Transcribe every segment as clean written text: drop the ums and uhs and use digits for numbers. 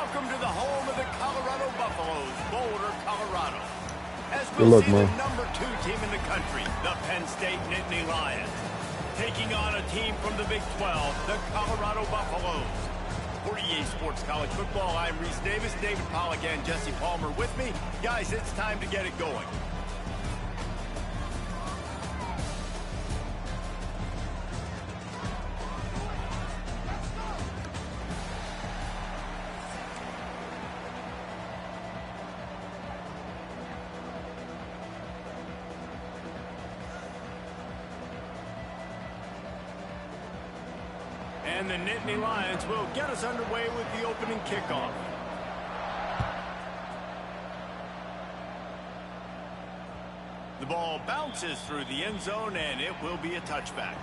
Welcome to the home of the Colorado Buffaloes, Boulder, Colorado. As Good we'll luck, see man. the number 2 team in the country, the Penn State Nittany Lions, taking on a team from the Big 12, the Colorado Buffaloes. For EA Sports College Football, I'm Reese Davis, David Pollack, and Jesse Palmer with me. Guys, it's time to get it going. And the Nittany Lions will get us underway with the opening kickoff. The ball bounces through the end zone, and it will be a touchback.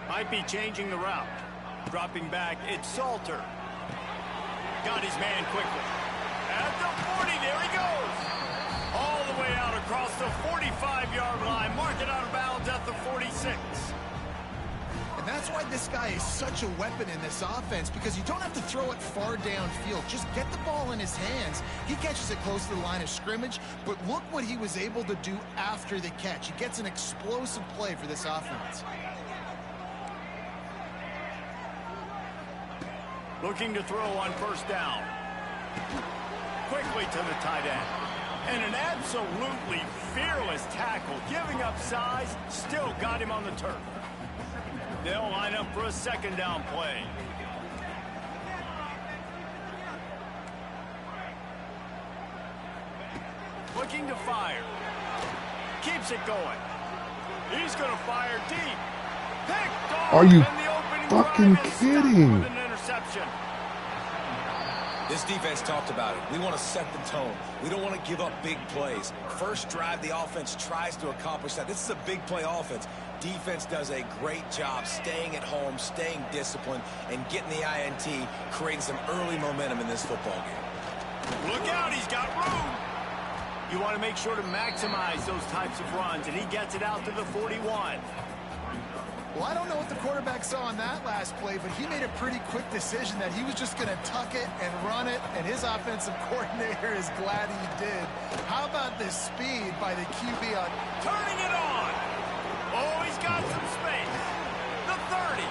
Might be changing the route. Dropping back, it's Salter. Got his man quickly. At the 40, there he goes. All the way out across the 45-yard line. Mark it out of bounds at the 46. And that's why this guy is such a weapon in this offense, because you don't have to throw it far downfield. Just get the ball in his hands. He catches it close to the line of scrimmage, but look what he was able to do after the catch. He gets an explosive play for this offense. Looking to throw on first down. Quickly to the tight end. And an absolutely fearless tackle. Giving up size, still got him on the turf. They'll line up for a second down play. Looking to fire. Keeps it going. He's going to fire deep. Picked off. Are you and the opening fucking drive is kidding? stopped with an interception. This defense talked about it. We want to set the tone. We don't want to give up big plays. First drive, the offense tries to accomplish that. This is a big play offense. Defense does a great job staying at home, staying disciplined, and getting the INT, creating some early momentum in this football game. Look out, he's got room. You want to make sure to maximize those types of runs, and he gets it out to the 41. Well, I don't know what the quarterback saw on that last play, but he made a pretty quick decision that he was just going to tuck it and run it, and his offensive coordinator is glad he did. How about this speed by the QB on Turning it on. Oh, he's got some space. The 30.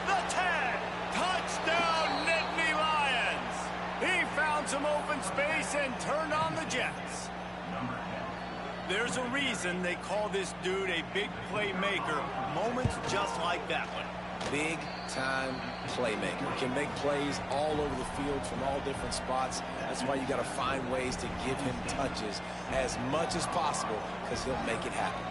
The 10. Touchdown, Nittany Lions. He found some open space and turned on the Jets. There's a reason they call this dude a big playmaker. Moments just like that one. Big-time playmaker. Can make plays all over the field from all different spots. That's why you got to find ways to give him touches as much as possible, because he'll make it happen.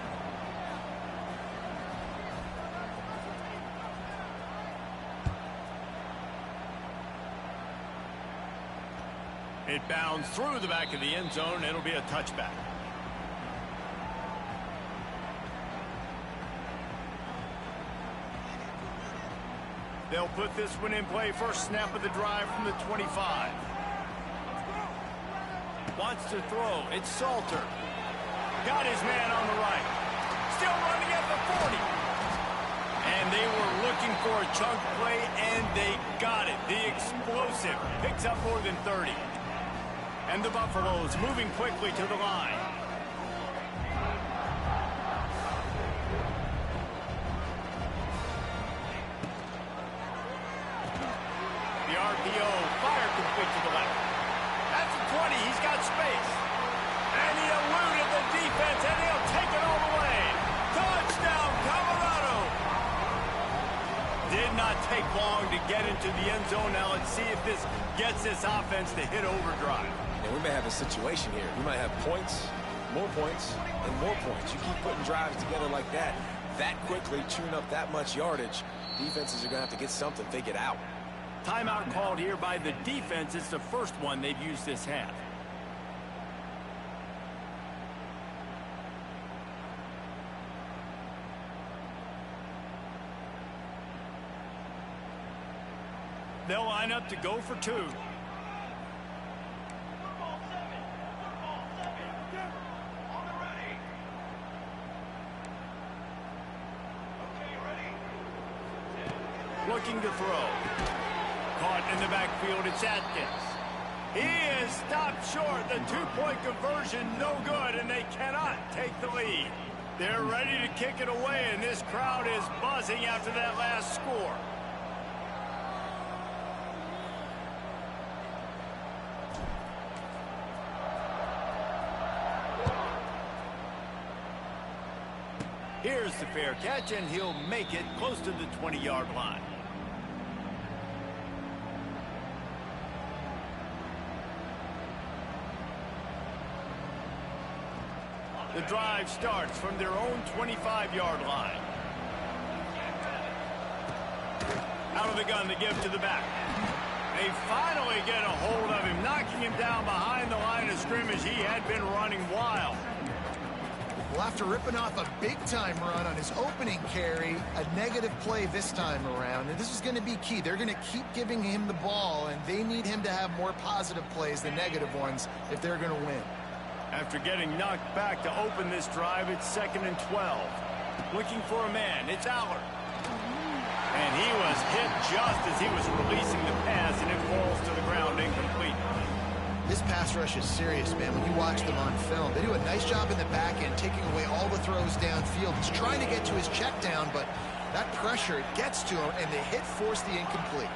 It bounds through the back of the end zone. It'll be a touchback. They'll put this one in play. First snap of the drive from the 25. Wants to throw. It's Salter. Got his man on the right. Still running at the 40. And they were looking for a chunk play, and they got it. The explosive picks up more than 30. And the Buffaloes moving quickly to the line. The RPO, fire complete to the left. That's a 20, he's got space. And he eluded the defense, and he'll take it all the way. Touchdown, Colorado! Did not take long to get into the end zone. Now let's see if this gets this offense to hit overdrive. And we may have a situation here. We might have points, and more points. You keep putting drives together like that quickly, chewing up that much yardage, defenses are going to have to get something figured out. Timeout called here by the defense. It's the first one they've used this half. They'll line up to go for two. Looking to throw. Caught in the backfield, it's Atkins. He is stopped short. The two-point conversion, no good, and they cannot take the lead. They're ready to kick it away, and this crowd is buzzing after that last score. Here's the fair catch, and he'll make it close to the 20-yard line. The drive starts from their own 25-yard line. Out of the gun to give to the back. They finally get a hold of him, knocking him down behind the line of scrimmage. He had been running wild. Well, after ripping off a big-time run on his opening carry, a negative play this time around, and this is going to be key. They're going to keep giving him the ball, and they need him to have more positive plays than negative ones if they're going to win. After getting knocked back to open this drive, it's 2nd and 12. Looking for a man, it's Aller. And he was hit just as he was releasing the pass, and it falls to the ground incomplete. This pass rush is serious, man. When you watch them on film, they do a nice job in the back end, taking away all the throws downfield. He's trying to get to his check down, but that pressure, it gets to him, and the hit forced the incomplete.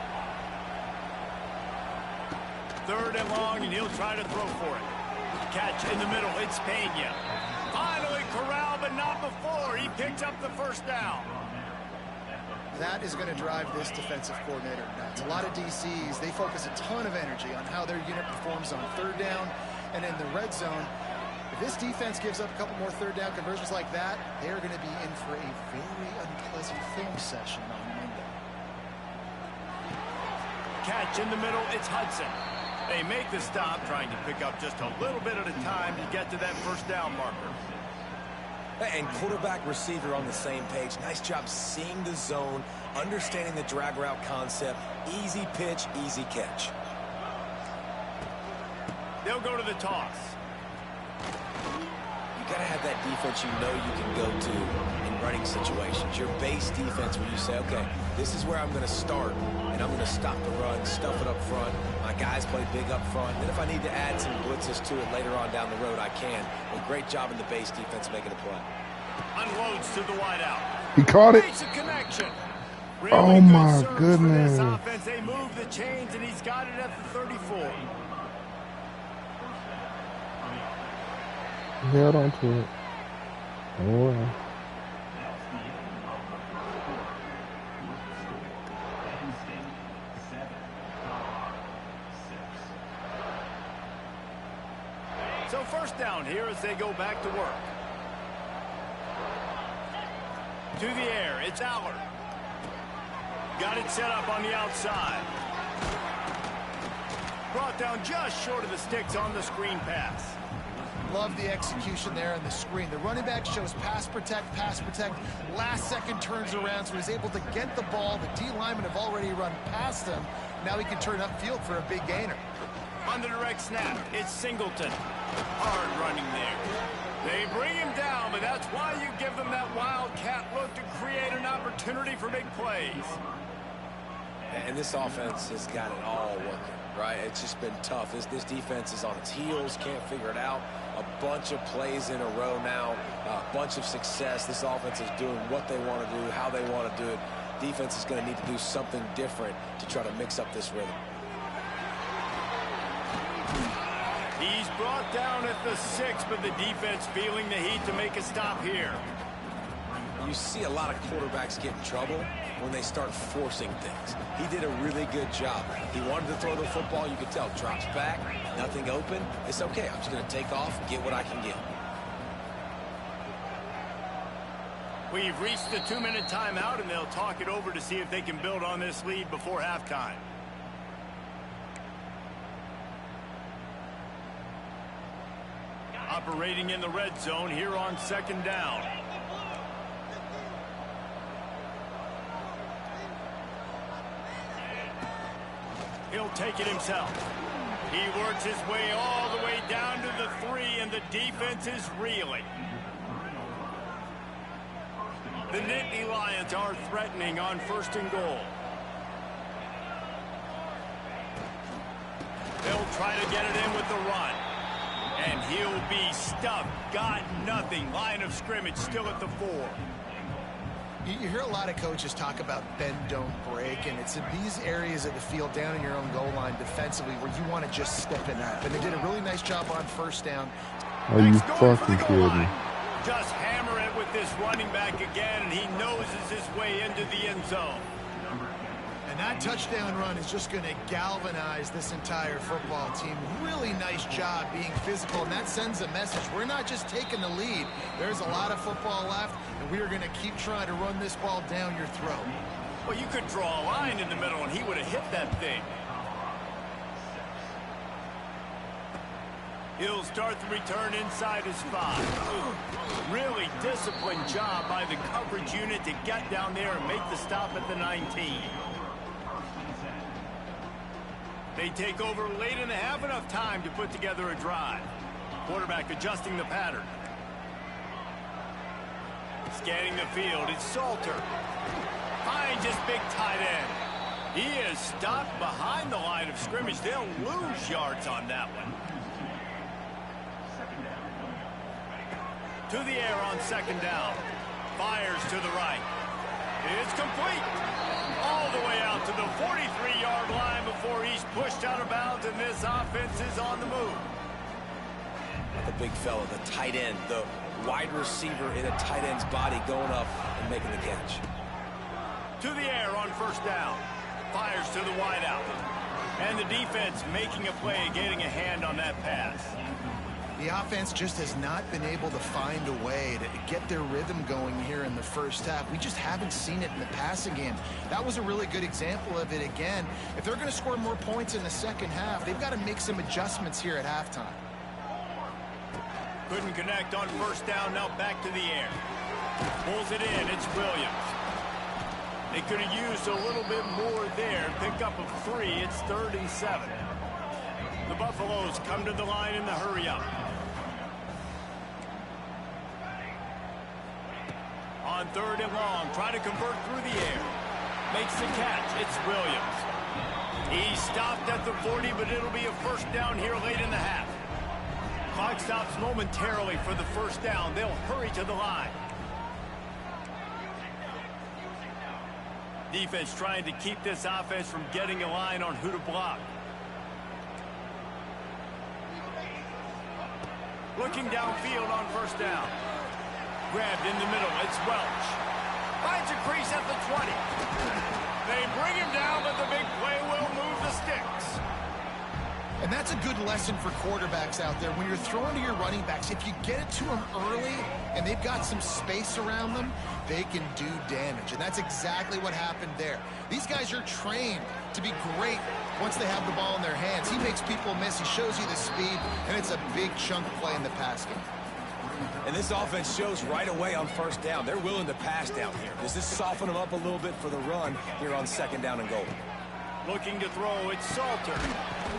3rd and long, and he'll try to throw for it. Catch in the middle, it's Pena. Finally corralled, but not before. He picked up the first down. That is going to drive this defensive coordinator nuts. A lot of DCs, they focus a ton of energy on how their unit performs on 3rd down and in the red zone. If this defense gives up a couple more 3rd down conversions like that, they're going to be in for a very unpleasant film session on Monday. Catch in the middle, it's Hudson. They make the stop, trying to pick up just a little bit at a time to get to that first down marker. And quarterback receiver on the same page. Nice job seeing the zone, understanding the drag route concept. Easy pitch, easy catch. They'll go to the toss. You got to have that defense you know you can go to in running situations. Your base defense where you say, okay, this is where I'm going to start, and I'm going to stop the run, stuff it up front. My guys play big up front. Then if I need to add some blitzes to it later on down the road, I can. But great job in the base defense making a play. Unloads to the wideout. He caught it. Makes a connection. Really Oh my good goodness. this offense. They move the chains, and he's got it at the 34. Held on to it. Oh, well. So first down here as they go back to work. To the air, it's Aller. Got it set up on the outside. Brought down just short of the sticks on the screen pass. Love the execution there on the screen. The running back shows pass protect. Last second turns around, so he's able to get the ball. The D linemen have already run past him. Now he can turn upfield for a big gainer. On the direct snap, it's Singleton. Hard running there. They bring him down, but that's why you give them that wildcat look to create an opportunity for big plays. And this offense has got it all working, right? It's just been tough. This defense is on its heels, can't figure it out. A bunch of plays in a row now, a bunch of success. This offense is doing what they want to do, how they want to do it. Defense is going to need to do something different to try to mix up this rhythm. He's brought down at the 6, but the defense feeling the heat to make a stop here. You see a lot of quarterbacks get in trouble when they start forcing things. He did a really good job. He wanted to throw the football. You could tell. Drops back, nothing open. It's okay. I'm just going to take off, get what I can get. We've reached the 2-minute timeout, and they'll talk it over to see if they can build on this lead before halftime. Operating in the red zone here on 2nd down. He'll take it himself. He works his way all the way down to the 3, and the defense is reeling. The Nittany Lions are threatening on 1st and goal. They'll try to get it in with the run. And he'll be stuffed. Got nothing. Line of scrimmage still at the 4. You hear a lot of coaches talk about bend, don't break, and it's in these areas of the field down in your own goal line defensively where you want to just step it up. And they did a really nice job on 1st down. Are you fucking kidding me? Just hammer it with this running back again, and he noses his way into the end zone. And that touchdown run is just going to galvanize this entire football team. Really nice job being physical, and that sends a message. We're not just taking the lead. There's a lot of football left, and we are going to keep trying to run this ball down your throat. Well, you could draw a line in the middle, and he would have hit that thing. He'll start the return inside his 5. Really disciplined job by the coverage unit to get down there and make the stop at the 19. They take over late in the half, enough time to put together a drive. Quarterback adjusting the pattern. Scanning the field, it's Salter. Finds his big tight end. He is stopped behind the line of scrimmage. They'll lose yards on that one. To the air on 2nd down. Fires to the right. It's complete. All the way out to the 43-yard line before he's pushed out of bounds, and this offense is on the move. The big fella, the tight end, the wide receiver in a tight end's body going up and making the catch. To the air on 1st down. Fires to the wideout. And the defense making a play, getting a hand on that pass. The offense just has not been able to find a way to get their rhythm going here in the 1st half. We just haven't seen it in the passing game. That was a really good example of it again. If they're going to score more points in the 2nd half, they've got to make some adjustments here at halftime. Couldn't connect on 1st down, now back to the air. Pulls it in, it's Williams. They could have used a little bit more there. Pick up of 3, it's 3rd and 7. The Buffaloes come to the line in the hurry-up. On 3rd and long, try to convert through the air. Makes the catch, it's Williams. He stopped at the 40, but it'll be a 1st down here late in the half. Clock stops momentarily for the 1st down. They'll hurry to the line. Defense trying to keep this offense from getting a line on who to block. Looking downfield on 1st down. Grabbed in the middle, it's Welch. Finds a crease at the 20. They bring him down, but the big play will move the sticks. And that's a good lesson for quarterbacks out there. When you're throwing to your running backs, if you get it to them early and they've got some space around them, they can do damage. And that's exactly what happened there. These guys are trained to be great once they have the ball in their hands. He makes people miss. He shows you the speed, and it's a big chunk play in the pass game. And this offense shows right away on 1st down. They're willing to pass down here. Does this soften them up a little bit for the run here on 2nd down and goal? Looking to throw, it's Salter.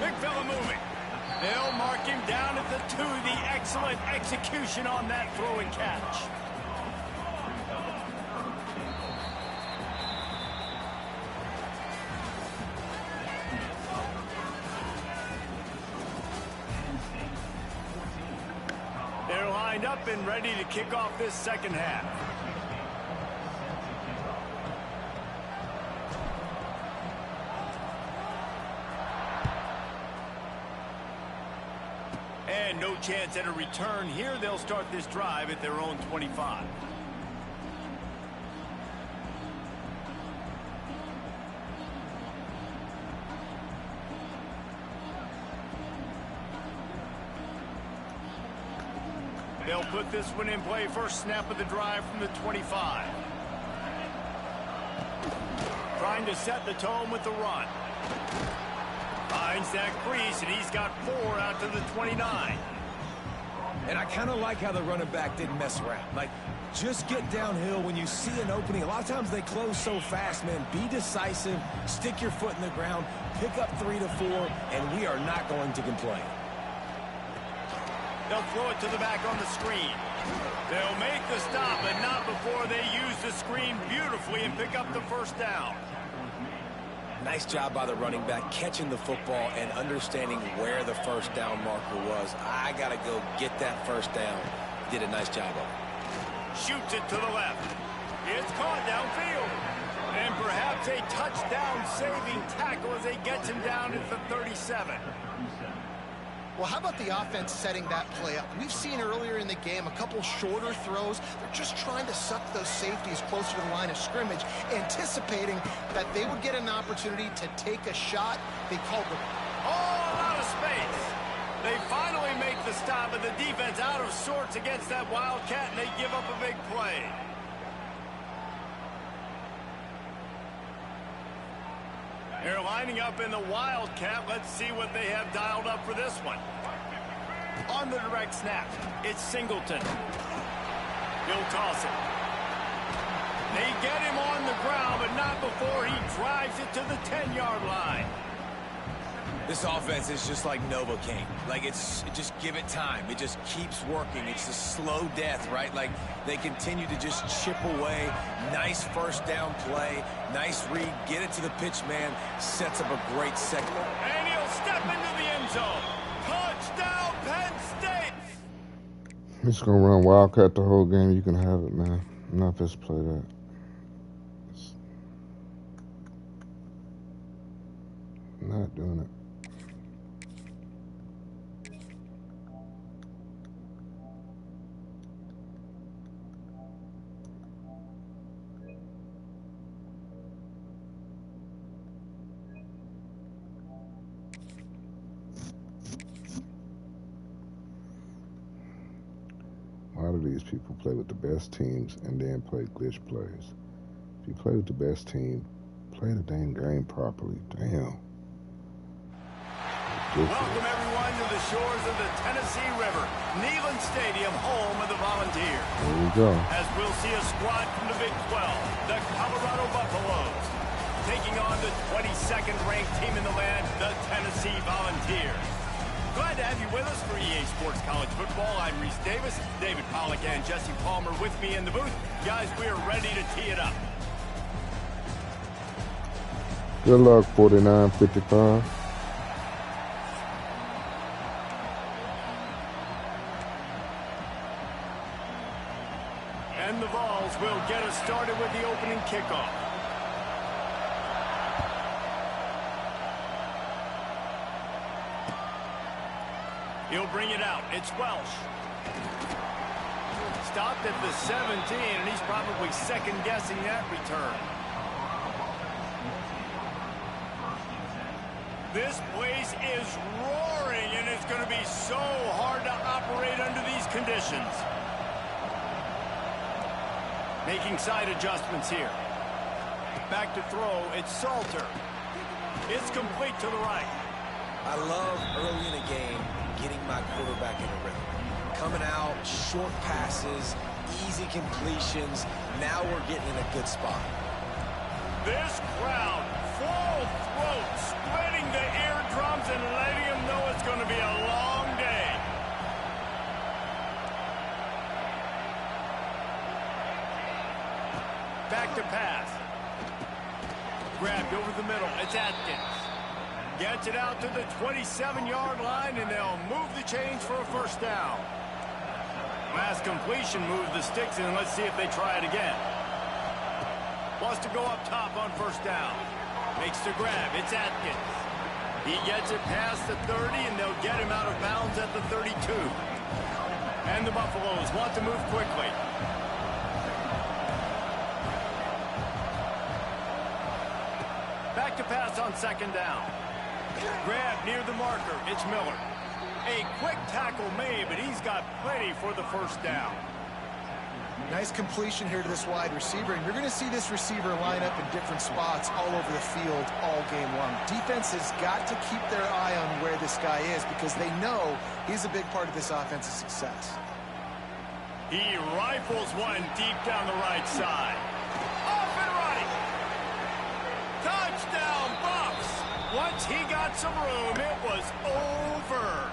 Big fella moving. They'll mark him down at the 2. The excellent execution on that throw and catch. They're lined up and ready to kick off this 2nd half. And no chance at a return here. They'll start this drive at their own 25. They'll put this one in play. First snap of the drive from the 25. Trying to set the tone with the run. Finds that crease, and he's got 4 out to the 29. And I kind of like how the running back didn't mess around. Like, just get downhill when you see an opening. A lot of times they close so fast, man. Be decisive, stick your foot in the ground, pick up 3 to 4, and we are not going to complain. They'll throw it to the back on the screen. They'll make the stop, but not before they use the screen beautifully and pick up the first down. Nice job by the running back catching the football and understanding where the first down marker was. I got to go get that first down. Did a nice job of it. Shoots it to the left. It's caught downfield. And perhaps a touchdown-saving tackle as they get him down at the 37. Well, how about the offense setting that play up? We've seen earlier in the game a couple shorter throws. They're just trying to suck those safeties closer to the line of scrimmage, anticipating that they would get an opportunity to take a shot. They called the... Oh, out of space. They finally make the stop, and the defense out of sorts against that Wildcat, and they give up a big play. They're lining up in the Wildcat. Let's see what they have dialed up for this one. On the direct snap, it's Singleton. He'll toss it. They get him on the ground, but not before he drives it to the 10-yard line. This offense is just like Novocaine. Like, just give it time. It just keeps working. It's a slow death, right? Like, they continue to just chip away. Nice first down play. Nice read. Get it to the pitch man. Sets up a great second. And he'll step into the end zone. Touchdown, Penn State! He's going to run Wildcat the whole game. You can have it, man. I'm not supposed to play that. Not doing it. Why do these people play with the best teams and then play glitch plays? If you play with the best team, play the dang game properly. Damn. Welcome, everyone, to the shores of the Tennessee River. Neyland Stadium, home of the Volunteers. There we go. As we'll see a squad from the Big 12, the Colorado Buffaloes, taking on the 22nd ranked team in the land, the Tennessee Volunteers. Glad to have you with us for EA Sports College Football. I'm Reese Davis, David Pollack, and Jesse Palmer with me in the booth. Guys, we are ready to tee it up. Good luck, 49-55. And the Vols will get us started with the opening kickoff. He'll bring it out. It's Welsh. Stopped at the 17, and he's probably second-guessing that return. This place is roaring, and it's going to be so hard to operate under these conditions. Making side adjustments here. Back to throw. It's Salter. It's complete to the right. I love early in a game getting my quarterback in a rhythm. Coming out, short passes, easy completions. Now we're getting in a good spot. This crowd, full throat, splitting the eardrums and letting them know it's going to be a long day. Back to pass. Grabbed over the middle. It's Atkins. Gets it out to the 27-yard line, and they'll move the chains for a first down. Last completion moved the sticks, and let's see if they try it again. Wants to go up top on first down. Makes the grab. It's Atkins. He gets it past the 30, and they'll get him out of bounds at the 32. And the Buffaloes want to move quickly. Back to pass on second down. Grab near the marker. It's Miller. A quick tackle made, but he's got plenty for the first down. Nice completion here to this wide receiver, and you're going to see this receiver line up in different spots all over the field all game long. Defense has got to keep their eye on where this guy is because they know he's a big part of this offense's success. He rifles one deep down the right side. Off and running. Touchdown, Bucks. Once he got some room, it was over.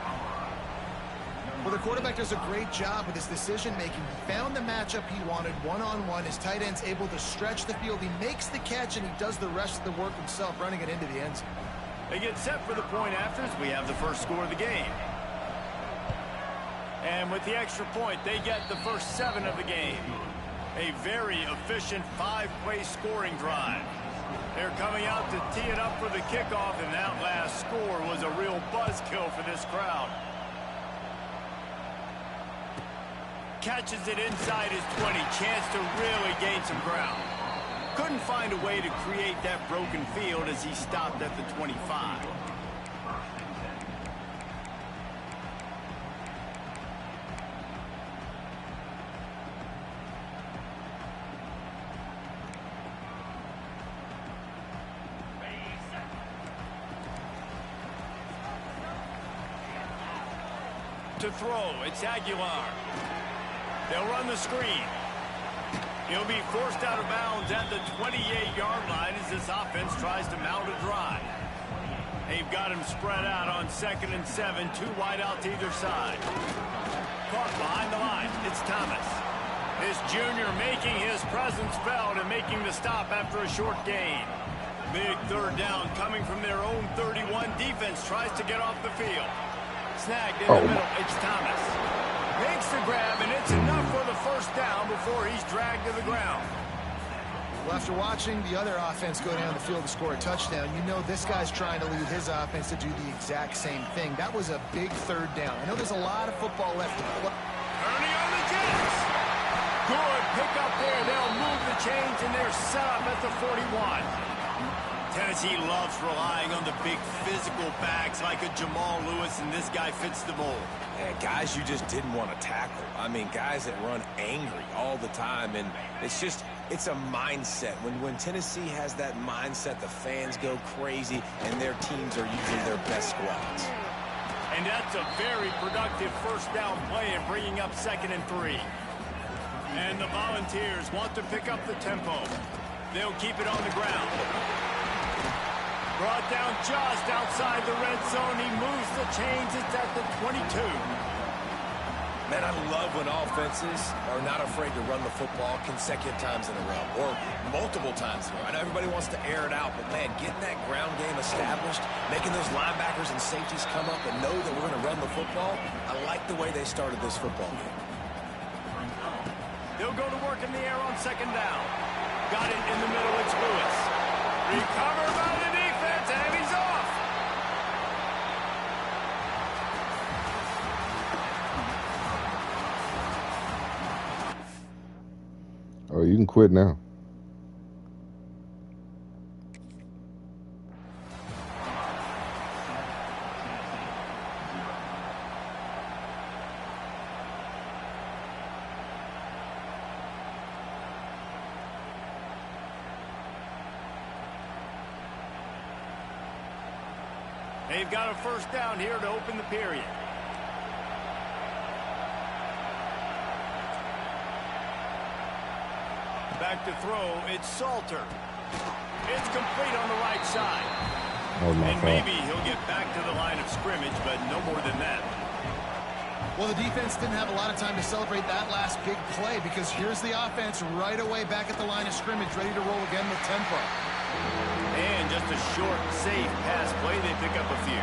Well, the quarterback does a great job with his decision-making. He found the matchup he wanted one-on-one. His tight end's able to stretch the field. He makes the catch, and he does the rest of the work himself, running it into the end zone. They get set for the point afters. We have the first score of the game. And with the extra point, they get the first 7 of the game. A very efficient 5-play scoring drive. They're coming out to tee it up for the kickoff, and that last score was a real buzzkill for this crowd. Catches it inside his 20. Chance to really gain some ground. Couldn't find a way to create that broken field as he stopped at the 25. To throw, it's Aguilar. They'll run the screen. He'll be forced out of bounds at the 28-yard line as this offense tries to mount a drive. They've got him spread out on 2nd and 7, 2 wide out to either side. Caught behind the line, it's Thomas. This junior making his presence felt and making the stop after a short gain. Big 3rd down coming from their own 31. Defense tries to get off the field. Snagged in the middle, it's Thomas. Makes the grab, and it's enough for the first down before he's dragged to the ground. Well, after watching the other offense go down the field to score a touchdown, you know this guy's trying to lead his offense to do the exact same thing. That was a big 3rd down. I know there's a lot of football left to play. Ernie on the Jets. Good pick up there. They'll move the chains, and they're set up at the 41. Tennessee loves relying on the big physical backs like a Jamal Lewis, and this guy fits the mold. Yeah, guys you just didn't want to tackle. I mean, guys that run angry all the time, and it's a mindset. When Tennessee has that mindset, the fans go crazy, and their teams are using their best squads. And that's a very productive first down play and bringing up 2nd and 3. And the Volunteers want to pick up the tempo. They'll keep it on the ground. Brought down just outside the red zone. He moves the chains. It's at the 22. Man, I love when offenses are not afraid to run the football consecutive times in a row or multiple times in a row. I know everybody wants to air it out, but, man, getting that ground game established, making those linebackers and safeties come up and know that we're going to run the football, I like the way they started this football game. They'll go to work in the air on 2nd down. Got it in the middle. It's Lewis. Recovered by the defense, and he's off. Oh, you can quit now. They've got a first down here to open the period. Back to throw, it's Salter. It's complete on the right side. And maybe he'll get back to the line of scrimmage, but no more than that. Well, the defense didn't have a lot of time to celebrate that last big play because here's the offense right away back at the line of scrimmage, ready to roll again with tempo. And just a short, safe pass play. They pick up a few.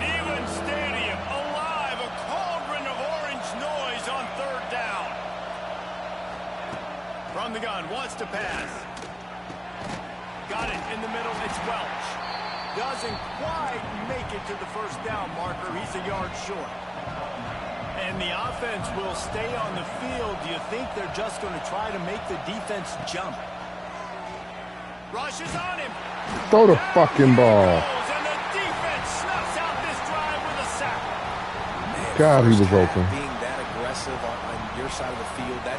Neyland Stadium alive. A cauldron of orange noise on 3rd down. From the gun, wants to pass. Got it in the middle. It's Welch. Doesn't quite make it to the first down marker. He's a yard short. And the offense will stay on the field. Do you think they're just going to try to make the defense jump? Rushes on him. Throw the fucking ball. And the defense snuffs out this drive with a sack. God, he was open. Being that aggressive on your side of the field, that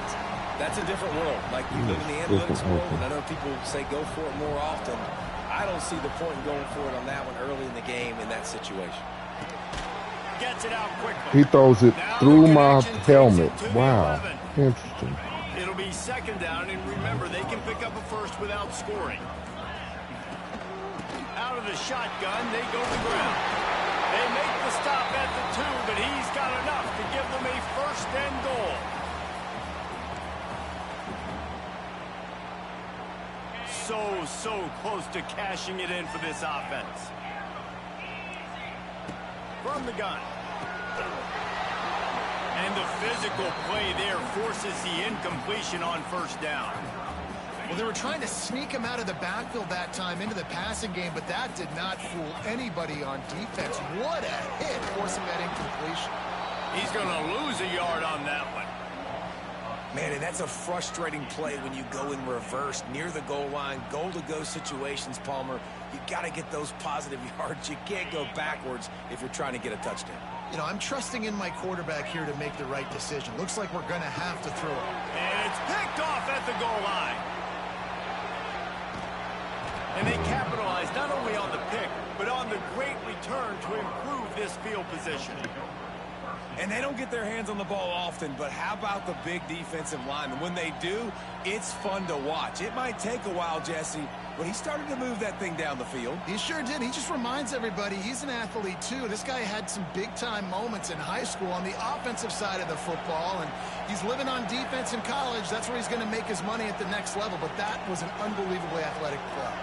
a different world. Like, we live in the analytics world, and I know people say go for it more often. I don't see the point in going for it on that one early in the game in that situation. Gets it out quickly. He throws it through my helmet. Wow. Interesting. It'll be second down, and remember, they can pick up a first without scoring. Out of the shotgun, they go to the ground. They make the stop at the 2, but he's got enough to give them a first and goal. So close to cashing it in for this offense. From the gun. And the physical play there forces the incompletion on first down. Well, they were trying to sneak him out of the backfield that time into the passing game, but that did not fool anybody on defense. What a hit, forcing that incompletion. He's going to lose a yard on that one. Man, and that's a frustrating play when you go in reverse near the goal line, goal-to-go situations, Palmer. You got to get those positive yards. You can't go backwards if you're trying to get a touchdown. You know, I'm trusting in my quarterback here to make the right decision. Looks like we're going to have to throw it. And it's picked off at the goal line. And they capitalize not only on the pick, but on the great return to improve this field position. And they don't get their hands on the ball often, but how about the big defensive line? And when they do, it's fun to watch. It might take a while, Jesse, but he started to move that thing down the field. He sure did. He just reminds everybody he's an athlete, too. This guy had some big-time moments in high school on the offensive side of the football, and he's living on defense in college. That's where he's going to make his money at the next level, but that was an unbelievably athletic play.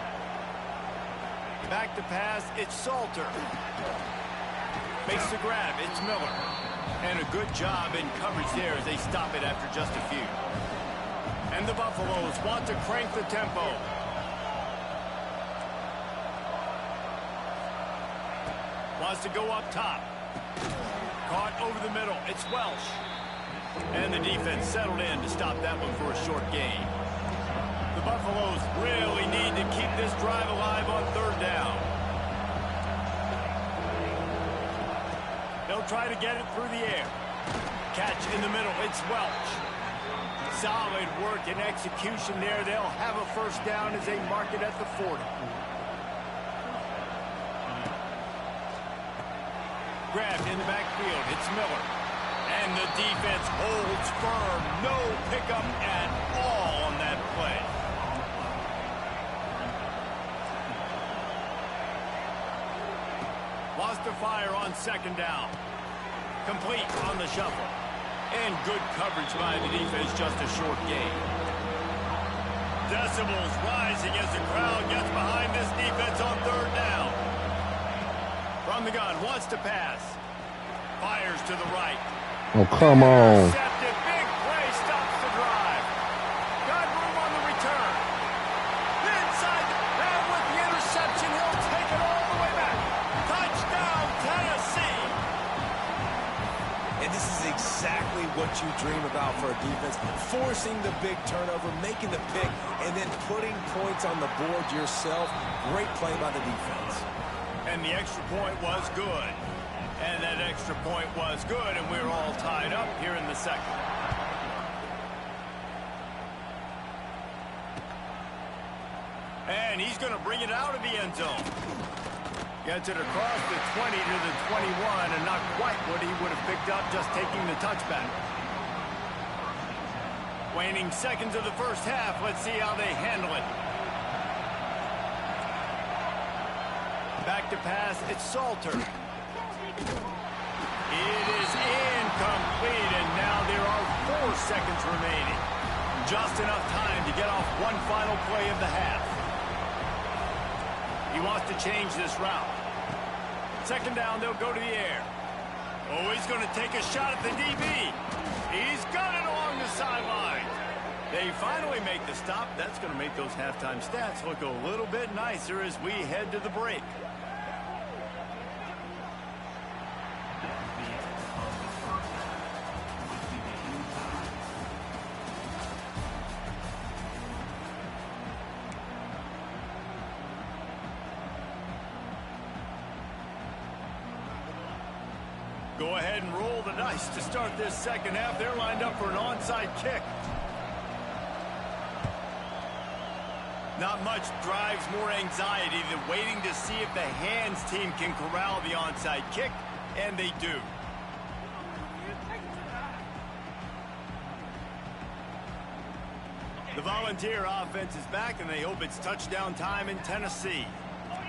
Back to pass, it's Salter. Makes the grab, it's Miller. And a good job in coverage there as they stop it after just a few. And the Buffaloes want to crank the tempo. Wants to go up top. Caught over the middle, it's Welsh. And the defense settled in to stop that one for a short gain. The Buffaloes really need to keep this drive alive on third down. They'll try to get it through the air. Catch in the middle, it's Welch. Solid work and execution there. They'll have a first down as they mark it at the 40. Grabbed in the backfield, it's Miller. And the defense holds firm. No pickup at all on that play. Lost to fire on second down. Complete on the shuffle. And good coverage by the defense, just a short gain. Decibels rising as the crowd gets behind this defense on third down. From the gun, wants to pass. Fires to the right. Oh, come on. Intercepted. Big play stops the drive. Got room on the return. Inside, and with the interception, he'll take it all the way back. Touchdown, Tennessee. And this is exactly what you dream about for a defense. Forcing the big turnover, making the pick, and then putting points on the board yourself. Great play by the defense. And the extra point was good. And that extra point was good, and we're all tied up here in the second. And he's going to bring it out of the end zone. Gets it across the 20 to the 21, and not quite what he would have picked up just taking the touchback. Waning seconds of the first half. Let's see how they handle it. Back to pass, it's Salter. It is incomplete, and now there are 4 seconds remaining. Just enough time to get off one final play of the half. He wants to change this route. Second down, they'll go to the air. Oh, he's going to take a shot at the DB. He's got it along the sideline. They finally make the stop. That's going to make those halftime stats look a little bit nicer as we head to the break. Go ahead and roll the dice to start this second half. They're lined up for an onside kick. Not much drives more anxiety than waiting to see if the hands team can corral the onside kick, and they do. The Volunteer offense is back, and they hope it's touchdown time in Tennessee.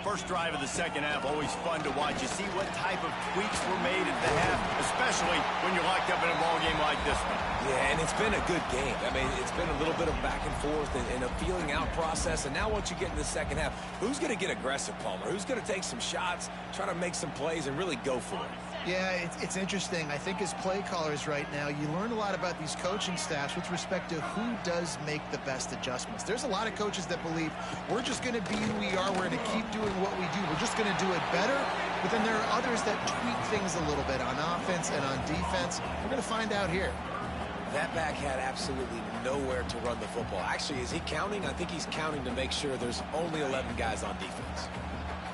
First drive of the second half, always fun to watch. You see what type of tweaks were made at the half, especially when you're locked up in a ball game like this one. Yeah, and it's been a good game. I mean, it's been a little bit of back and forth and a feeling out process. And now once you get in the second half, who's going to get aggressive, Palmer? Who's going to take some shots, try to make some plays, and really go for it? Yeah, it's interesting. I think as play callers right now, you learn a lot about these coaching staffs with respect to who does make the best adjustments. There's a lot of coaches that believe we're just going to be who we are. We're going to keep doing what we do. We're just going to do it better. But then there are others that tweak things a little bit on offense and on defense. We're going to find out here. That back had absolutely nowhere to run the football. Actually, is he counting? I think he's counting to make sure there's only 11 guys on defense.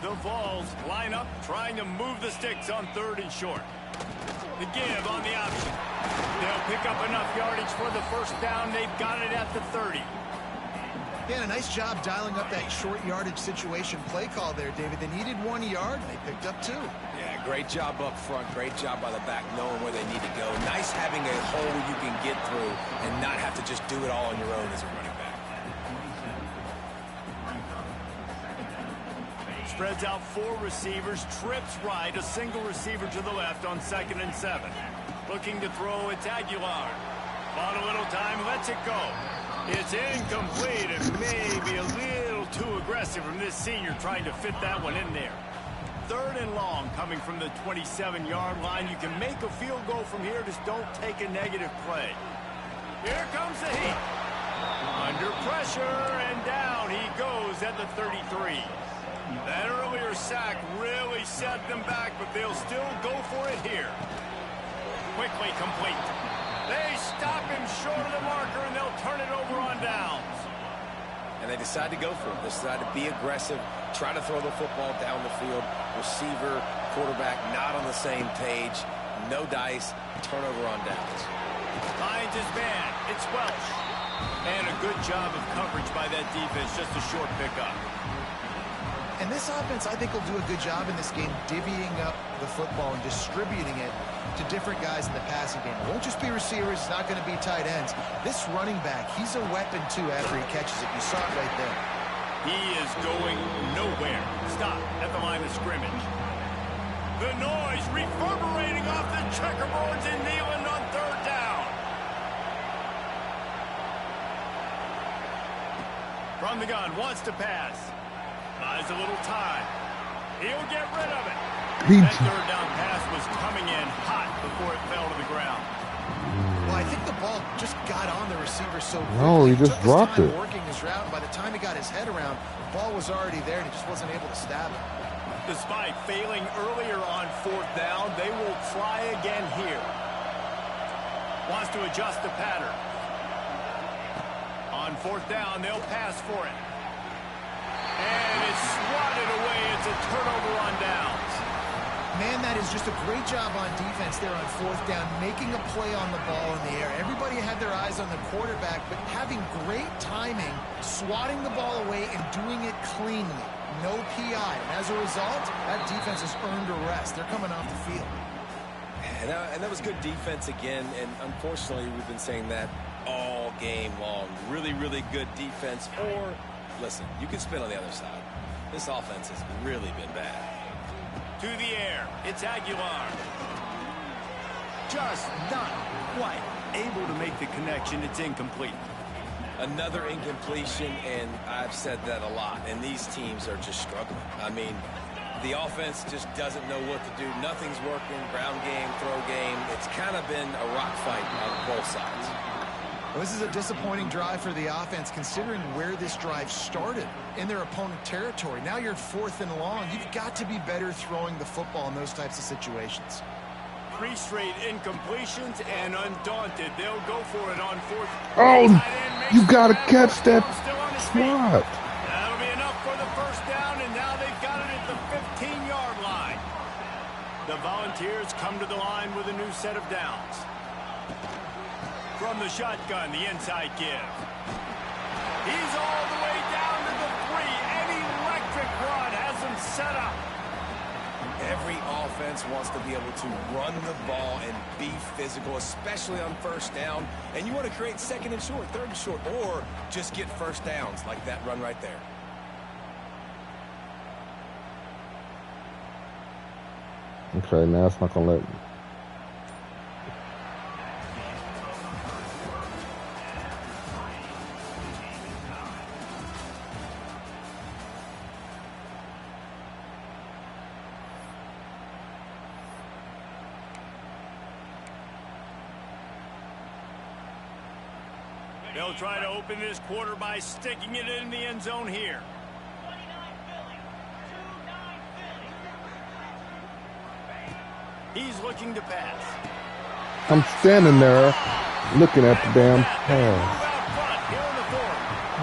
The Vols line up, trying to move the sticks on 3rd and short. The give on the option. They'll pick up enough yardage for the first down. They've got it at the 30. Yeah, a nice job dialing up that short yardage situation play call there, David. They needed 1 yard, and they picked up 2. Yeah, great job up front. Great job by the back knowing where they need to go. Nice having a hole you can get through and not have to just do it all on your own as a running back. Spreads out 4 receivers, trips right, a single receiver to the left on 2nd and 7. Looking to throw, it's Aguilar. Bought a little time, lets it go. It's incomplete and maybe a little too aggressive from this senior trying to fit that one in there. 3rd and long coming from the 27-yard line. You can make a field goal from here, just don't take a negative play. Here comes the heat. Under pressure and down he goes at the 33. That earlier sack really set them back, but they'll still go for it here. Quickly complete. They stop him short of the marker, and they'll turn it over on downs. And they decide to go for it. They decide to be aggressive, try to throw the football down the field. Receiver, quarterback, not on the same page. No dice, turnover on downs. Finds his man. It's Welsh. And a good job of coverage by that defense, just a short pickup. And this offense, I think, will do a good job in this game divvying up the football and distributing it to different guys in the passing game. It won't just be receivers. It's not going to be tight ends. This running back, he's a weapon, too, after he catches it. You saw it right there. He is going nowhere. Stop at the line of scrimmage. The noise reverberating off the checkerboards and kneeling on 3rd down. From the gun, wants to pass. Buys a little time. He'll get rid of it. That 3rd down pass was coming in hot before it fell to the ground. Well, I think the ball just got on the receiver so quickly. No, he just dropped it. Working his route, and by the time he got his head around, the ball was already there, and he just wasn't able to stab it. Despite failing earlier on 4th down, they will try again here. Wants to adjust the pattern. On 4th down, they'll pass for it. And it's swatted away. It's a turnover on downs. Man, that is just a great job on defense there on 4th down, making a play on the ball in the air. Everybody had their eyes on the quarterback, but having great timing, swatting the ball away and doing it cleanly. No PI. And as a result, that defense has earned a rest. They're coming off the field. And that was good defense again, and unfortunately we've been saying that all game long. Really, really good defense. Or, listen, you can spin on the other side. This offense has really been bad. To the air, it's Aguilar. Just not quite able to make the connection. It's incomplete. Another incompletion, and I've said that a lot, and these teams are just struggling. I mean, the offense just doesn't know what to do. Nothing's working. Ground game, throw game. It's kind of been a rock fight on both sides. Well, this is a disappointing drive for the offense, considering where this drive started in their opponent territory. Now you're 4th and long. You've got to be better throwing the football in those types of situations. 3 straight incompletions, and undaunted, they'll go for it on 4th. Oh, you got to catch that swat. That'll be enough for the first down, and now they've got it at the 15-yard line. The Volunteers come to the line with a new set of downs. From the shotgun, the inside give. He's all the way down to the defense wants to be able to run the ball and be physical, especially on first down. And you want to create second and short, third and short, or just get first downs like that run right there. Okay, now it's not going to let me. They'll try to open this quarter by sticking it in the end zone here. He's looking to pass. I'm standing there looking at the damn pass.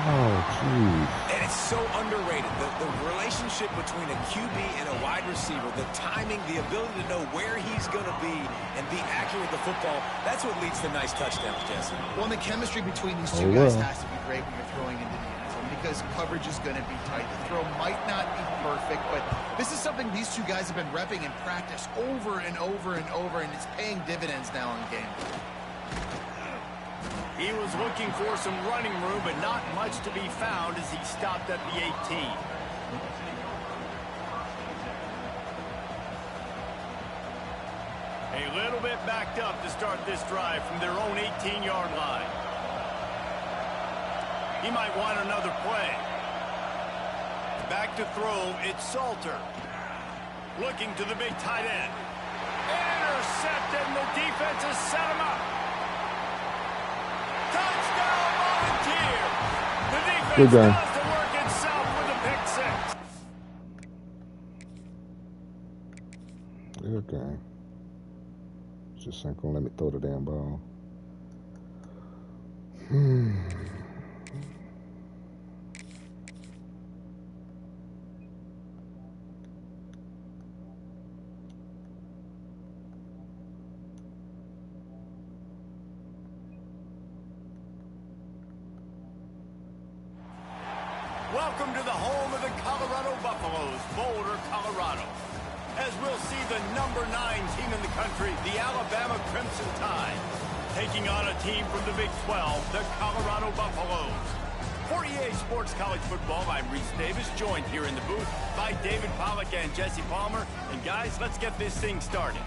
Oh, jeez. And it's so underrated. The relationship between a QB and a wide receiver, the timing, the ability to know where he's going to be and be accurate with the football, that's what leads to nice touchdowns, Jesse. Well, the chemistry between these two guys has to be great when you're throwing into the end zone because coverage is going to be tight. The throw might not be perfect, but this is something these two guys have been repping in practice over and over and over, and it's paying dividends now in game. He was looking for some running room, but not much to be found as he stopped at the 18. A little bit backed up to start this drive from their own 18-yard line. He might want another play. Back to throw, it's Salter. Looking to the big tight end. Intercepted, and the defense has set him up. Touchdown, Volunteer! The defense does the work itself with a pick six. Good game. Just ain't gonna let me throw the damn ball. Welcome to the home of the Colorado Buffaloes, Boulder, Colorado. As we'll see the number 9 team in the country, the Alabama Crimson Tide, taking on a team from the Big 12, the Colorado Buffaloes. For EA Sports College Football, I'm Reese Davis, joined here in the booth by David Pollack and Jesse Palmer. And guys, let's get this thing started.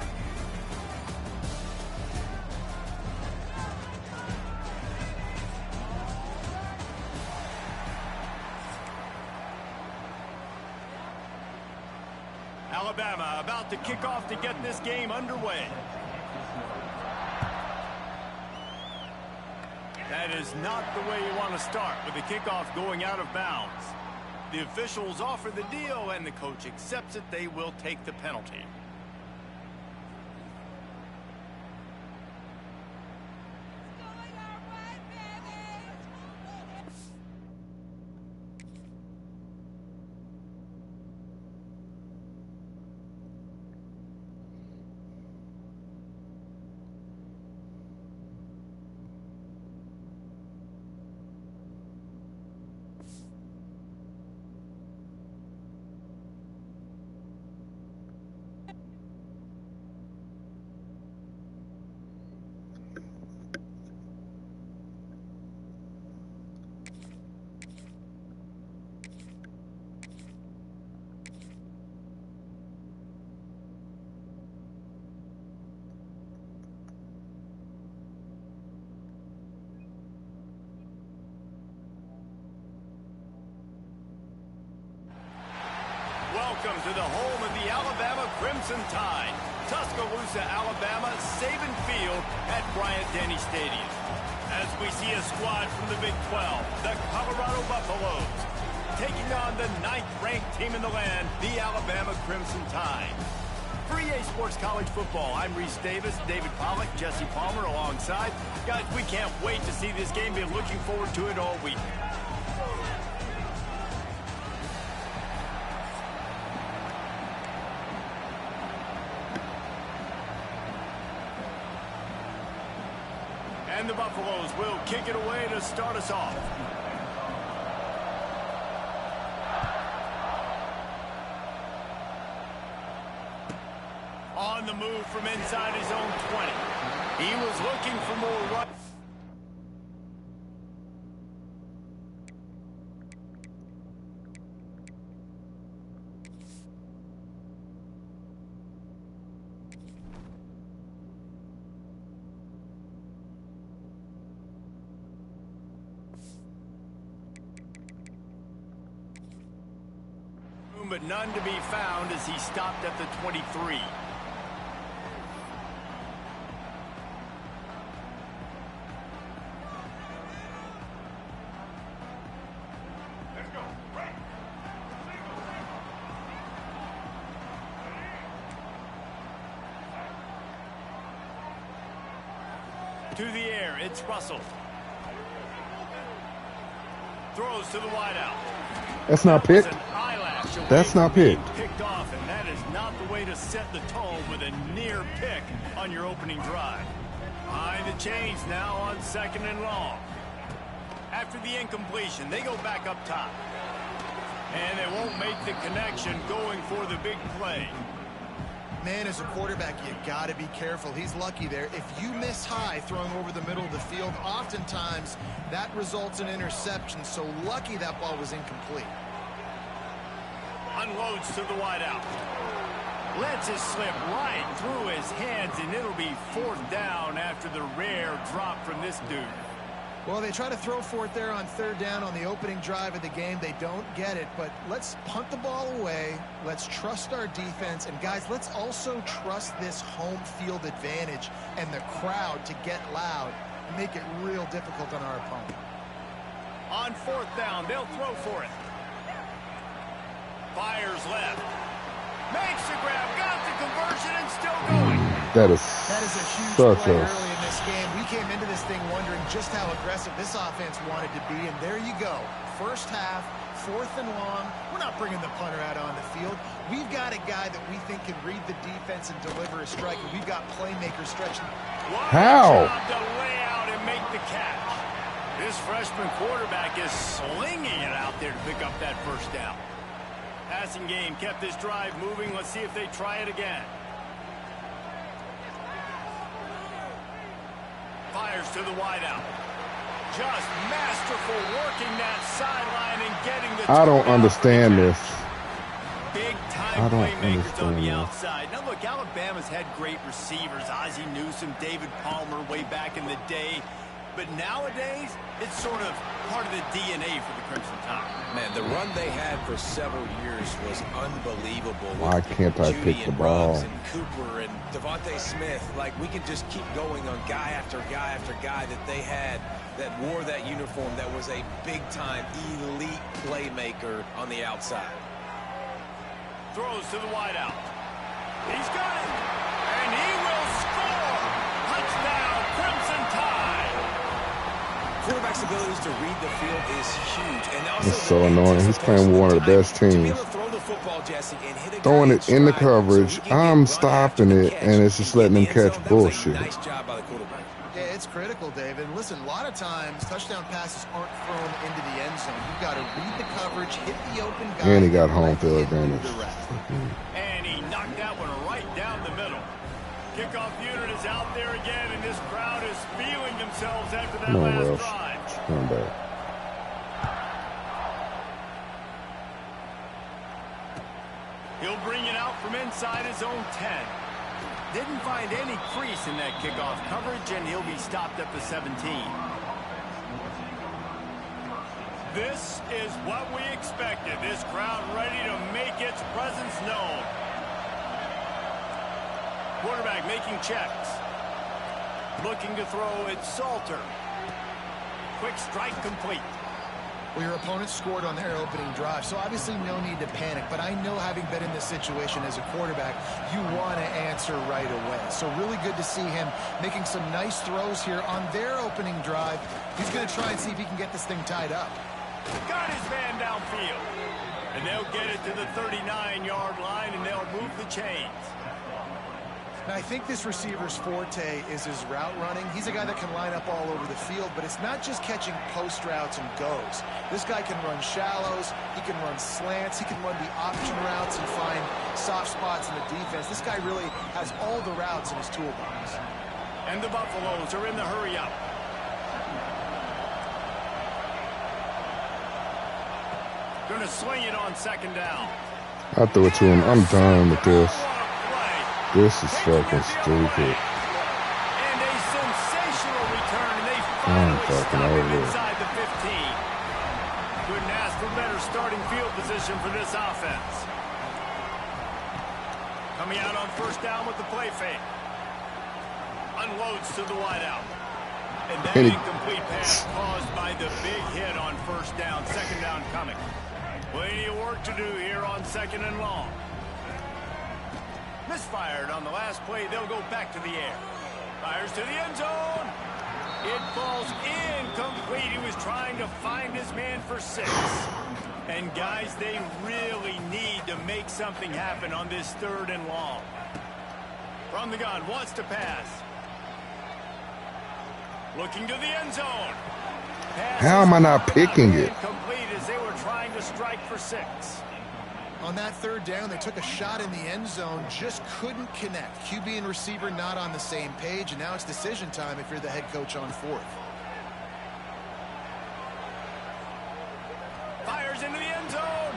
Alabama about to kick off to get this game underway. That is not the way you want to start with the kickoff going out of bounds. The officials offer the deal and the coach accepts it. They will take the penalty. Welcome to the home of the Alabama Crimson Tide. Tuscaloosa, Alabama, Saban Field at Bryant-Denny Stadium. As we see a squad from the Big 12, the Colorado Buffaloes, taking on the 9th-ranked team in the land, the Alabama Crimson Tide. For EA Sports College Football, I'm Reese Davis, David Pollack, Jesse Palmer alongside. Guys, we can't wait to see this game. Been looking forward to it all week. And the Buffaloes will kick it away to start us off. On the move from inside his own 20. He was looking for more run. But none to be found as he stopped at the 23. To the air, it's Russell. Throws to the wideout. That's not picked. That's not picked. Picked off, and that is not the way to set the tone with a near pick on your opening drive. Behind the chains now on 2nd and long. After the incompletion, they go back up top. And they won't make the connection going for the big play. Man, as a quarterback, you got to be careful. He's lucky there. If you miss high throwing over the middle of the field, oftentimes that results in interception. So lucky that ball was incomplete. Unloads to the wideout. Lets it slip right through his hands, and it'll be 4th down after the rare drop from this dude. Well, they try to throw for it there on 3rd down on the opening drive of the game. They don't get it, but let's punt the ball away. Let's trust our defense. And, guys, let's also trust this home field advantage and the crowd to get loud and make it real difficult on our opponent. On 4th down, they'll throw for it. Fires left. Makes the grab, got the conversion, and still going. That is a huge such play a... early in this game. We came into this thing wondering just how aggressive this offense wanted to be, and there you go. First half, 4th and long. We're not bringing the punter out on the field. We've got a guy that we think can read the defense and deliver a strike, and we've got playmakers stretching. How? To lay out and make the catch. This freshman quarterback is slinging it out there to pick up that 1st down. Passing game kept this drive moving. Let's see if they try it again. Fires to the wideout. Just masterful working that sideline and getting the... I don't understand this. Big-time playmakers on the outside. Now, look, Alabama's had great receivers. Ozzie Newsome, David Palmer way back in the day. But nowadays, it's sort of part of the DNA for the Crimson Tide. Man, the run they had for several years was unbelievable. Why can't I pick the ball? And Cooper and Devontae Smith, like we could just keep going on guy after guy after guy that they had that wore that uniform that was a big-time elite playmaker on the outside. Throws to the wideout. He's got it, and he will score. Touchdown, Crimson Tide. Quarterback's abilities to read the field is huge. And also it's so annoying. He's playing one of the best teams. Throwing it in the coverage. I'm stopping it, and it's just letting him catch bullshit. Nice job by the quarterback. Yeah, it's critical, David. Listen, a lot of times touchdown passes aren't thrown into the end zone. You've got to read the coverage, hit the open guy. And he got home field advantage. And he knocked that one right down the middle. Kickoff unit is out there again, and this crowd is feeling themselves after that last drive. Come back. He'll bring it out from inside his own 10. Didn't find any crease in that kickoff coverage, and he'll be stopped at the 17. This is what we expected. This crowd ready to make its presence known. Quarterback making checks. Looking to throw, it's Salter. Quick strike complete. Well, your opponent scored on their opening drive, so obviously no need to panic. But I know, having been in this situation as a quarterback, you want to answer right away. So really good to see him making some nice throws here on their opening drive. He's going to try and see if he can get this thing tied up. Got his man downfield. And they'll get it to the 39-yard line, and they'll move the chains. Now, I think this receiver's forte is his route running. He's a guy that can line up all over the field, but it's not just catching post routes and goes. This guy can run shallows, he can run slants, he can run the option routes and find soft spots in the defense. This guy really has all the routes in his toolbox. And the Buffaloes are in the hurry-up. Going to swing it on second down. I threw it to him. I'm done with this. This is fucking stupid. And a sensational return, and they finally stop him inside the 15. Couldn't ask for better starting field position for this offense. Coming out on first down with the play fake. Unloads to the wideout. And that incomplete pass caused by the big hit on first down. Second down coming. Plenty of work to do here on second and long. Misfired on the last play. They'll go back to the air. Fires to the end zone. It falls incomplete. He was trying to find his man for 6. And guys, they really need to make something happen on this third and long. From the gun, wants to pass. Looking to the end zone. How am I not picking it? Incomplete as they were trying to strike for 6. On that third down, they took a shot in the end zone, just couldn't connect. QB and receiver not on the same page, and now it's decision time if you're the head coach on fourth. Fires into the end zone.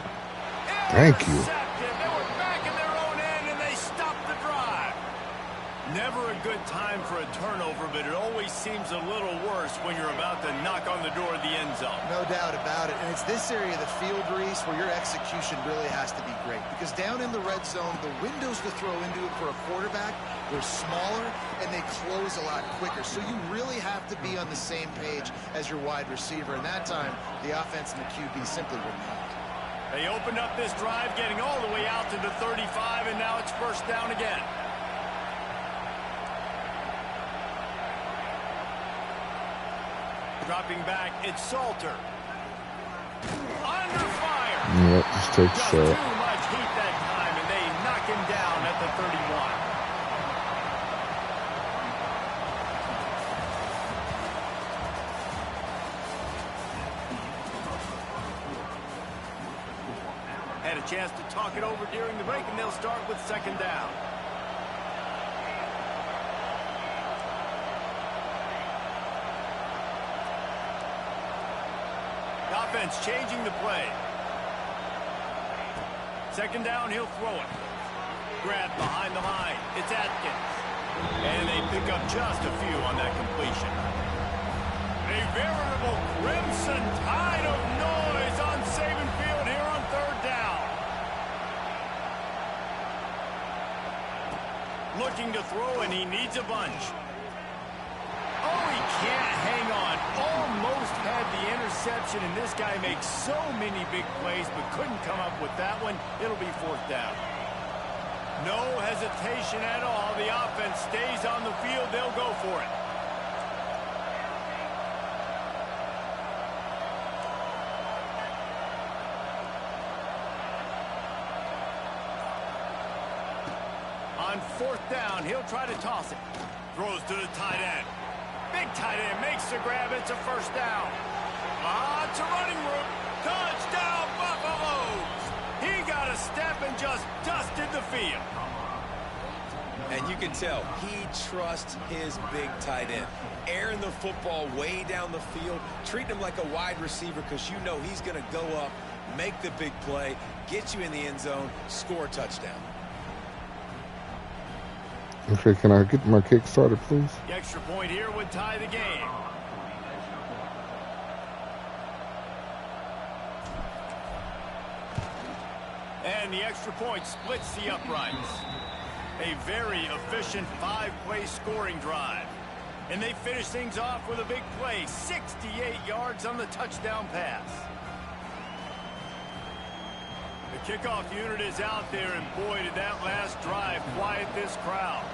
Thank you. They were back in their own end, and they stopped the drive. Never a good time for a turnover, but it always seems a little worse when you're about to knock on the door of the end zone. No doubt about it. And it's this area of the field, Reese, where your execution really has to be great. Because down in the red zone, the windows to throw into it for a quarterback, they're smaller, and they close a lot quicker. So you really have to be on the same page as your wide receiver. And that time, the offense and the QB simply were not. They opened up this drive, getting all the way out to the 35, and now it's first down again. Dropping back, it's Salter. Under fire. Yeah, just take the Just shot. too much heat that time, and they knock him down at the 31. Had a chance to talk it over during the break, and they'll start with second down. Offense changing the play. Second down, he'll throw it. Grab behind the line. It's Atkins. And they pick up just a few on that completion. A veritable crimson tide of noise on Saban Field here on third down. Looking to throw, and he needs a bunch. Oh, he can't hang on. Almost had the interception, and this guy makes so many big plays, but couldn't come up with that one. It'll be fourth down. No hesitation at all. The offense stays on the field. They'll go for it. On fourth down, he'll try to toss it. Throws to the tight end. Big tight end makes the grab. It's a first down. It's a running route. Touchdown, Buffaloes. He got a step and just dusted the field. And you can tell he trusts his big tight end. Airing the football way down the field. Treating him like a wide receiver because you know he's going to go up, make the big play, get you in the end zone, score a touchdown. Okay, can I get my kick started, please? The extra point here would tie the game. And the extra point splits the uprights. A very efficient 5-play scoring drive. And they finish things off with a big play. 68 yards on the touchdown pass. The kickoff unit is out there, and boy, did that last drive quiet this crowd.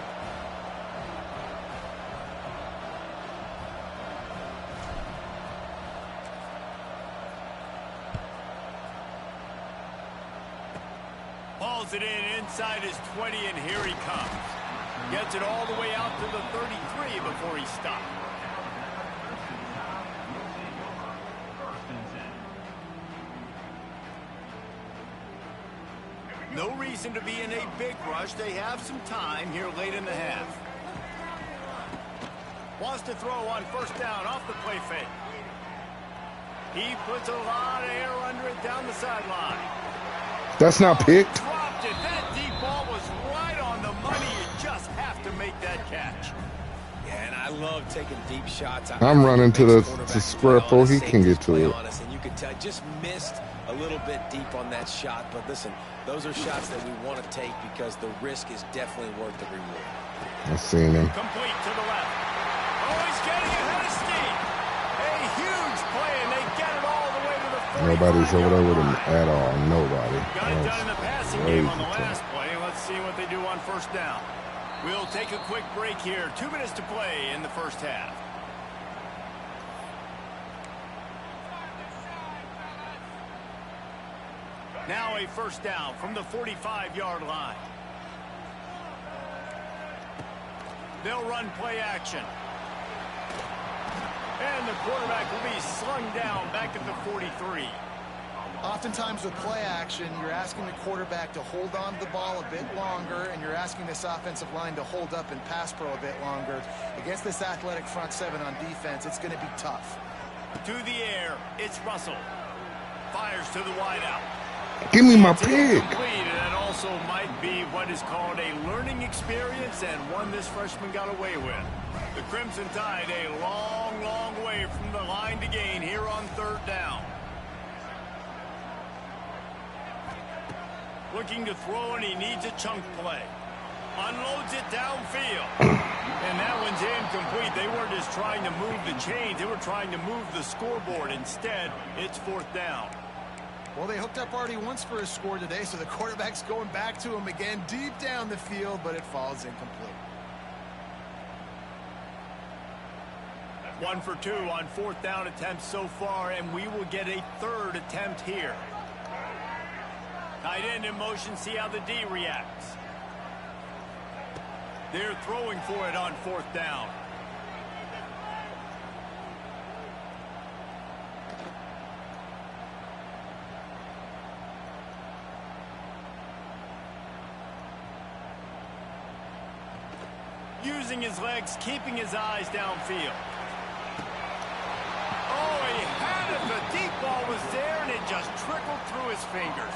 Hauls it in inside his 20, and here he comes. Gets it all the way out to the 33 before he stopped. No reason to be in a big rush. They have some time here late in the half. Wants to throw on first down off the play fake. He puts a lot of air under it down the sideline. That's not picked. Dropped it. That deep ball was right on the money. You just have to make that catch. Yeah, and I love taking deep shots. I'm running to the square before he can get to it. And you could tell just missed a little bit deep on that shot. But listen, those are shots that we want to take because the risk is definitely worth the reward. I've seen him. Complete to the left. Oh, he's getting ahead of steam. A huge play, and they get it all the way to the 45. Nobody's over there with him at all. Nobody. Got it done in the passing game on the last play. Let's see what they do on first down. We'll take a quick break here. 2 minutes to play in the first half. Now a first down from the 45-yard line. They'll run play action. And the quarterback will be slung down back at the 43. Oftentimes with play action, you're asking the quarterback to hold on to the ball a bit longer, and you're asking this offensive line to hold up and pass pro a bit longer. Against this athletic front seven on defense, it's going to be tough. To the air, it's Russell. Fires to the wideout. Give me my pick. That also might be what is called a learning experience and one this freshman got away with. The Crimson Tide a long, long way from the line to gain here on third down. Looking to throw, and he needs a chunk play. Unloads it downfield. And that one's incomplete. They weren't just trying to move the chains. They were trying to move the scoreboard. Instead, it's fourth down. Well, they hooked up already once for a score today, so the quarterback's going back to him again deep down the field, but it falls incomplete. 1 for 2 on fourth down attempts so far, and we will get a third attempt here. Tight end in motion, see how the D reacts. They're throwing for it on fourth down. Using his legs, keeping his eyes downfield. Oh, he had it. The deep ball was there, and it just trickled through his fingers.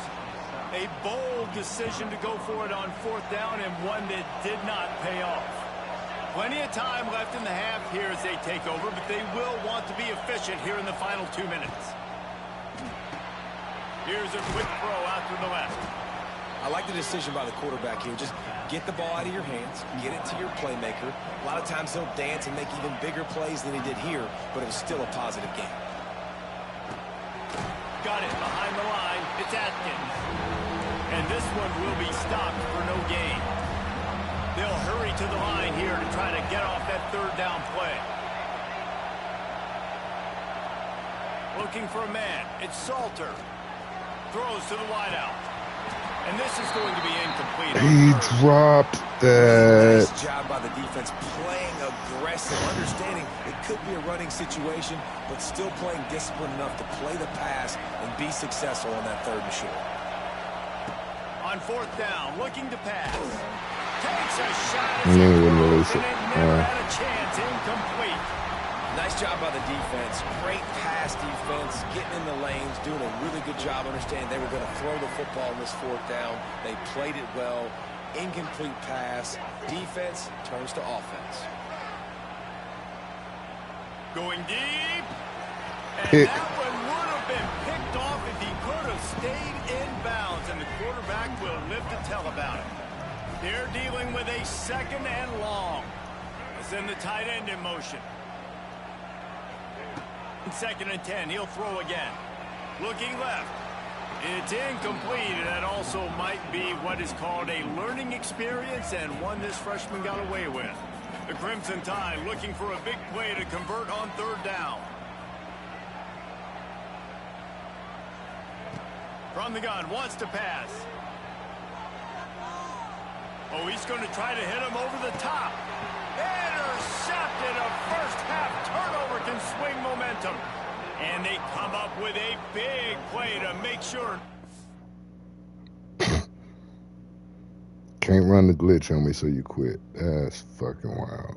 A bold decision to go for it on fourth down, and one that did not pay off. Plenty of time left in the half here as they take over, but they will want to be efficient here in the final 2 minutes. Here's a quick throw out to the left. I like the decision by the quarterback here. Just get the ball out of your hands, get it to your playmaker. A lot of times he'll dance and make even bigger plays than he did here, but it was still a positive game. Got it behind the line. It's Atkins. And this one will be stopped for no gain. They'll hurry to the line here to try to get off that third down play. Looking for a man. It's Salter. Throws to the wideout. And this is going to be incomplete. He dropped that. Nice job by the defense playing aggressive, understanding it could be a running situation, but still playing disciplined enough to play the pass and be successful on that third and short. On fourth down, looking to pass. Takes a shot. I knew he wouldn't release it. Never had a chance. Incomplete. Nice job by the defense. Great pass defense, getting in the lanes, doing a really good job understanding they were going to throw the football in this fourth down. They played it well. Incomplete pass. Defense turns to offense. Going deep. And Pick. that one would have been picked off if he could have stayed in bounds, and the quarterback will live to tell about it. They're dealing with a second and long. As in the tight end in motion. Second and 10, he'll throw again. Looking left. It's incomplete, and that also might be what is called a learning experience and one this freshman got away with. The Crimson Tide looking for a big play to convert on third down. From the gun, wants to pass. Oh, he's going to try to hit him over the top. Intercepted. A first-half turnover can swing momentum. And they come up with a big play to make sure. Can't run the glitch on me, so you quit. That's fucking wild.